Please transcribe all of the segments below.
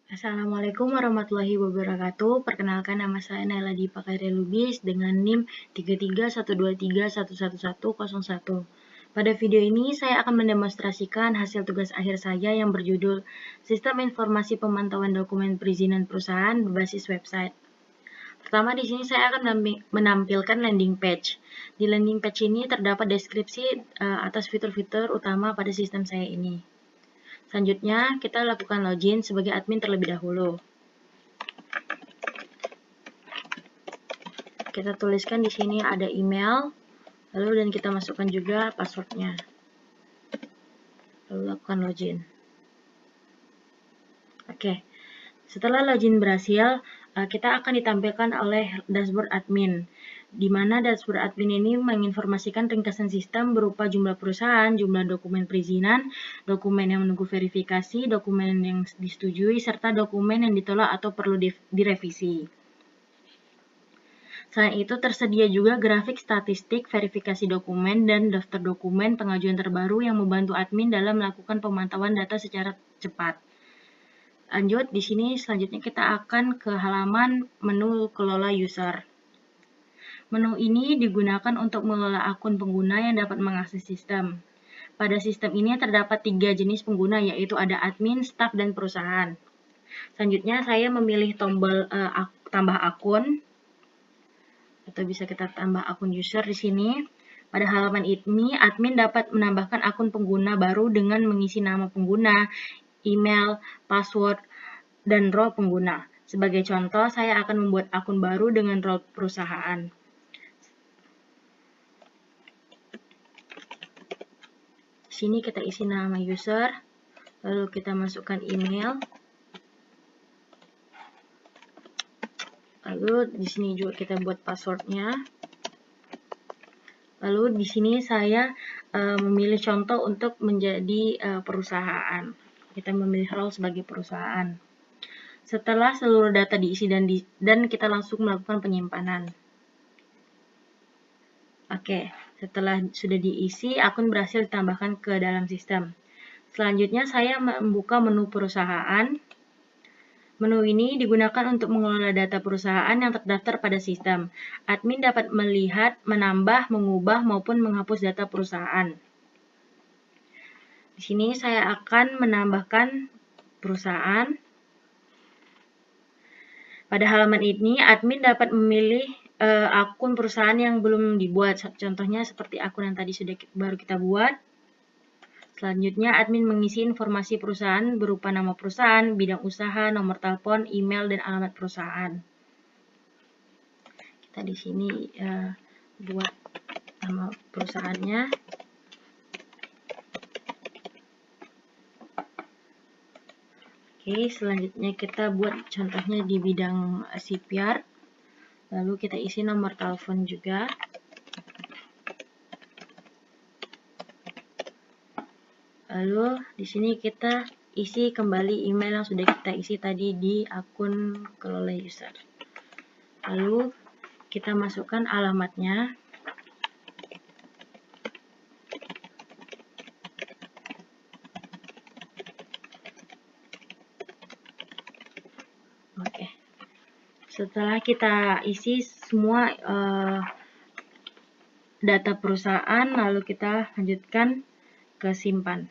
Assalamualaikum warahmatullahi wabarakatuh. Perkenalkan, nama saya Naila Dipa Khairil Lubis dengan NIM 3312311101. Pada video ini saya akan mendemonstrasikan hasil tugas akhir saya yang berjudul Sistem Informasi Pemantauan Dokumen Perizinan Perusahaan berbasis website. Pertama, di sini saya akan menampilkan landing page. Di landing page ini terdapat deskripsi atas fitur-fitur utama pada sistem saya ini. Selanjutnya, kita lakukan login sebagai admin terlebih dahulu. Kita tuliskan di sini ada email, lalu dan kita masukkan juga passwordnya. Lalu lakukan login. Oke, setelah login berhasil, kita akan ditampilkan oleh dashboard admin, di mana dashboard admin ini menginformasikan ringkasan sistem berupa jumlah perusahaan, jumlah dokumen perizinan, dokumen yang menunggu verifikasi, dokumen yang disetujui, serta dokumen yang ditolak atau perlu direvisi. Selain itu, tersedia juga grafik statistik verifikasi dokumen dan daftar dokumen pengajuan terbaru yang membantu admin dalam melakukan pemantauan data secara cepat. Lanjut, di sini selanjutnya kita akan ke halaman menu kelola user. Menu ini digunakan untuk mengelola akun pengguna yang dapat mengakses sistem. Pada sistem ini terdapat 3 jenis pengguna, yaitu ada admin, staf, dan perusahaan. Selanjutnya saya memilih tombol tambah akun, atau bisa kita tambah akun user di sini. Pada halaman ini, admin dapat menambahkan akun pengguna baru dengan mengisi nama pengguna, email, password, dan role pengguna. Sebagai contoh, saya akan membuat akun baru dengan role perusahaan. Di sini kita isi nama user, lalu kita masukkan email. Lalu di sini juga kita buat passwordnya. Lalu di sini saya memilih contoh untuk menjadi perusahaan. Kita memilih role sebagai perusahaan. Setelah seluruh data diisi dan kita langsung melakukan penyimpanan. Oke, setelah sudah diisi, akun berhasil ditambahkan ke dalam sistem. Selanjutnya saya membuka menu perusahaan. Menu ini digunakan untuk mengelola data perusahaan yang terdaftar pada sistem. Admin dapat melihat, menambah, mengubah, maupun menghapus data perusahaan. Di sini saya akan menambahkan perusahaan. Pada halaman ini, admin dapat memilih akun perusahaan yang belum dibuat. Contohnya seperti akun yang tadi baru kita buat. Selanjutnya, admin mengisi informasi perusahaan berupa nama perusahaan, bidang usaha, nomor telepon, email, dan alamat perusahaan. Kita di sini buat nama perusahaannya. Oke, selanjutnya kita buat contohnya di bidang CPR. Lalu kita isi nomor telepon juga. Lalu di sini kita isi kembali email yang sudah kita isi tadi di akun kelola user. Lalu kita masukkan alamatnya. Oke. Setelah kita isi semua data perusahaan, lalu kita lanjutkan ke simpan.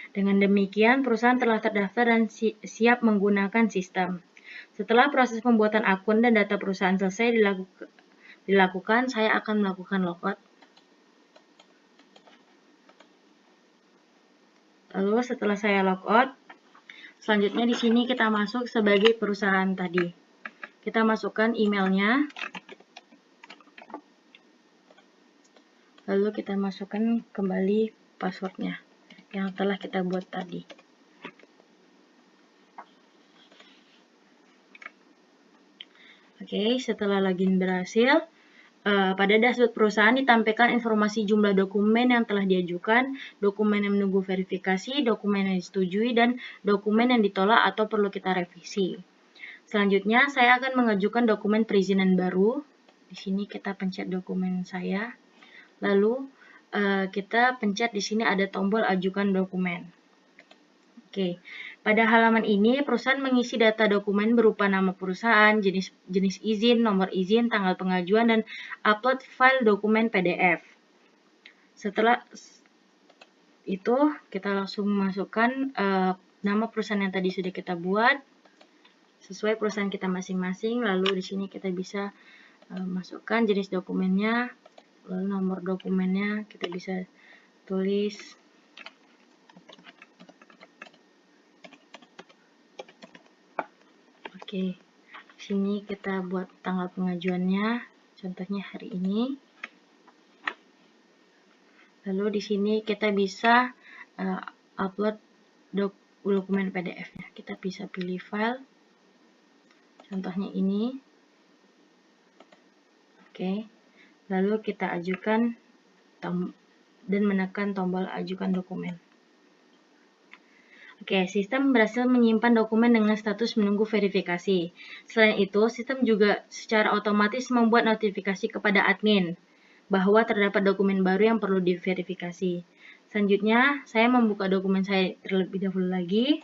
Dengan demikian, perusahaan telah terdaftar dan siap menggunakan sistem. Setelah proses pembuatan akun dan data perusahaan selesai dilakukan, saya akan melakukan logout. Lalu setelah saya logout, selanjutnya di sini kita masuk sebagai perusahaan tadi. Kita masukkan emailnya. Lalu kita masukkan kembali passwordnya yang telah kita buat tadi. Oke, setelah login berhasil, pada dashboard perusahaan ditampilkan informasi jumlah dokumen yang telah diajukan, dokumen yang menunggu verifikasi, dokumen yang disetujui, dan dokumen yang ditolak atau perlu kita revisi. Selanjutnya, saya akan mengajukan dokumen perizinan baru. Di sini kita pencet dokumen saya. Lalu, kita pencet di sini ada tombol ajukan dokumen. Oke, pada halaman ini perusahaan mengisi data dokumen berupa nama perusahaan, jenis izin, nomor izin, tanggal pengajuan, dan upload file dokumen PDF. Setelah itu kita langsung masukkan nama perusahaan yang tadi sudah kita buat sesuai perusahaan kita masing-masing. Lalu di sini kita bisa masukkan jenis dokumennya, lalu nomor dokumennya kita bisa tulis. Oke, sini kita buat tanggal pengajuannya, contohnya hari ini. Lalu di sini kita bisa upload dokumen PDF-nya. Kita bisa pilih file, contohnya ini. Oke, lalu kita ajukan dan menekan tombol ajukan dokumen. Oke, sistem berhasil menyimpan dokumen dengan status menunggu verifikasi. Selain itu, sistem juga secara otomatis membuat notifikasi kepada admin bahwa terdapat dokumen baru yang perlu diverifikasi. Selanjutnya, saya membuka dokumen saya terlebih dahulu lagi.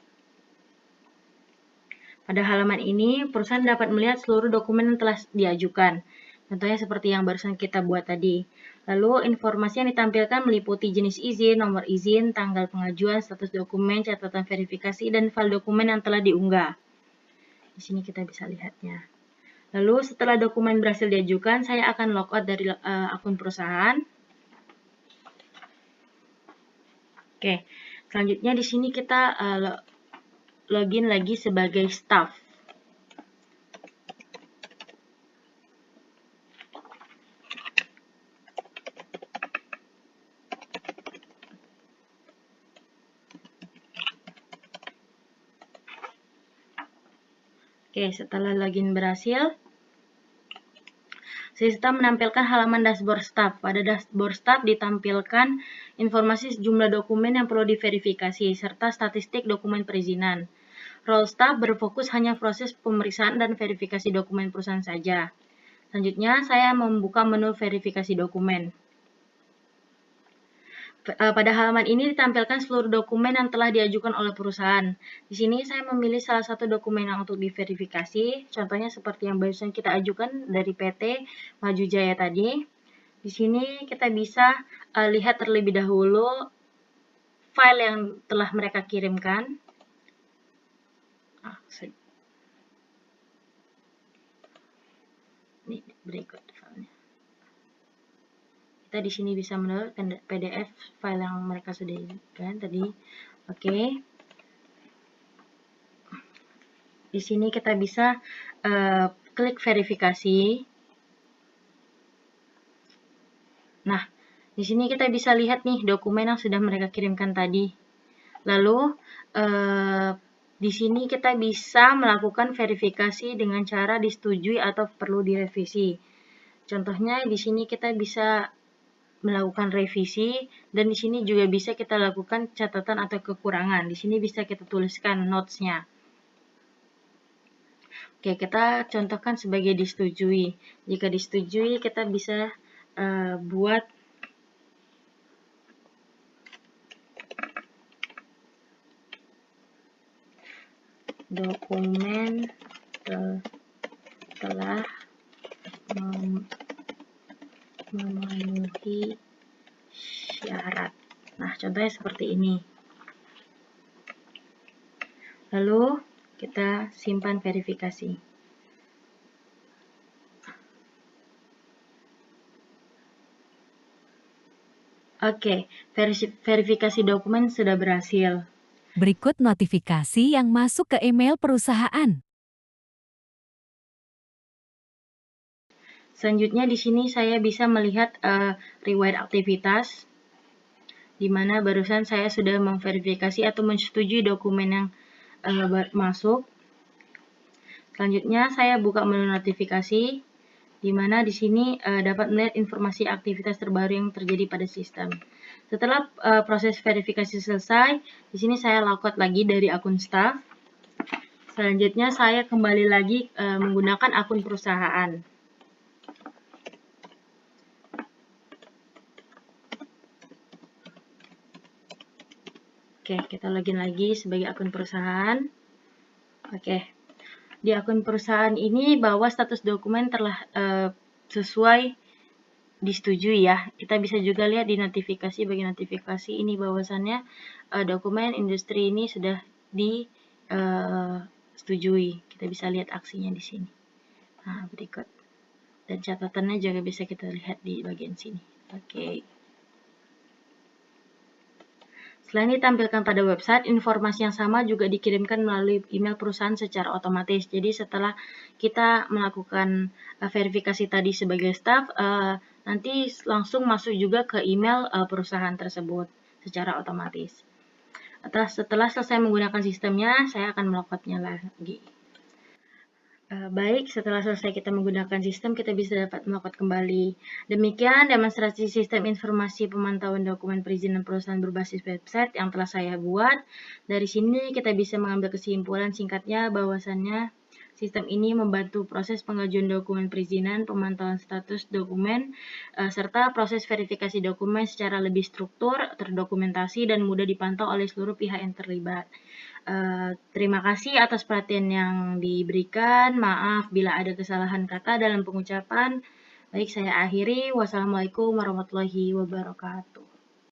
Pada halaman ini, perusahaan dapat melihat seluruh dokumen yang telah diajukan. Contohnya seperti yang barusan kita buat tadi. Lalu, informasi yang ditampilkan meliputi jenis izin, nomor izin, tanggal pengajuan, status dokumen, catatan verifikasi, dan file dokumen yang telah diunggah. Di sini kita bisa lihatnya. Lalu, setelah dokumen berhasil diajukan, saya akan logout dari akun perusahaan. Oke, selanjutnya di sini kita login lagi sebagai staff. Oke, setelah login berhasil, sistem menampilkan halaman dashboard staff. Pada dashboard staff ditampilkan informasi sejumlah dokumen yang perlu diverifikasi, serta statistik dokumen perizinan. Role staff berfokus hanya proses pemeriksaan dan verifikasi dokumen perusahaan saja. Selanjutnya, saya membuka menu verifikasi dokumen. Pada halaman ini ditampilkan seluruh dokumen yang telah diajukan oleh perusahaan. Di sini saya memilih salah satu dokumen yang untuk diverifikasi, contohnya seperti yang barusan kita ajukan dari PT Maju Jaya tadi. Di sini kita bisa lihat terlebih dahulu file yang telah mereka kirimkan. Ini berikut filenya. Kita di sini bisa mendownload PDF file yang mereka sudah kan tadi. Oke. Di sini kita bisa klik verifikasi. Nah, di sini kita bisa lihat nih dokumen yang sudah mereka kirimkan tadi. Lalu di sini kita bisa melakukan verifikasi dengan cara disetujui atau perlu direvisi. Contohnya di sini kita bisa melakukan revisi, dan di sini juga bisa kita lakukan catatan atau kekurangan. Di sini bisa kita tuliskan notes-nya. Oke, kita contohkan sebagai disetujui. Jika disetujui, kita bisa buat dokumen telah memenuhi syarat. Nah, contohnya seperti ini. Lalu kita simpan verifikasi. Oke, verifikasi dokumen sudah berhasil. Berikut notifikasi yang masuk ke email perusahaan. Selanjutnya di sini saya bisa melihat riwayat aktivitas, di mana barusan saya sudah memverifikasi atau menyetujui dokumen yang masuk. Selanjutnya saya buka menu notifikasi, di mana di sini dapat melihat informasi aktivitas terbaru yang terjadi pada sistem. Setelah proses verifikasi selesai, di sini saya logout lagi dari akun staff. Selanjutnya saya kembali lagi menggunakan akun perusahaan. Oke, kita login lagi sebagai akun perusahaan. Oke, di akun perusahaan ini bahwa status dokumen telah sesuai disetujui ya. Kita bisa juga lihat di notifikasi, bagian notifikasi ini bahwasannya dokumen industri ini sudah disetujui. Kita bisa lihat aksinya di sini. Nah, berikut. Dan catatannya juga bisa kita lihat di bagian sini. Oke. Selain ditampilkan pada website, informasi yang sama juga dikirimkan melalui email perusahaan secara otomatis. Jadi setelah kita melakukan verifikasi tadi sebagai staff, nanti langsung masuk juga ke email perusahaan tersebut secara otomatis. Setelah selesai menggunakan sistemnya, saya akan melakukannya lagi. Baik, setelah selesai kita menggunakan sistem, kita bisa dapat melakukan kembali. Demikian demonstrasi sistem informasi pemantauan dokumen perizinan perusahaan berbasis website yang telah saya buat. Dari sini kita bisa mengambil kesimpulan singkatnya bahwasannya sistem ini membantu proses pengajuan dokumen perizinan, pemantauan status dokumen, serta proses verifikasi dokumen secara lebih struktur, terdokumentasi, dan mudah dipantau oleh seluruh pihak yang terlibat. Terima kasih atas perhatian yang diberikan. Maaf bila ada kesalahan kata dalam pengucapan. Baik, saya akhiri. Wassalamualaikum warahmatullahi wabarakatuh.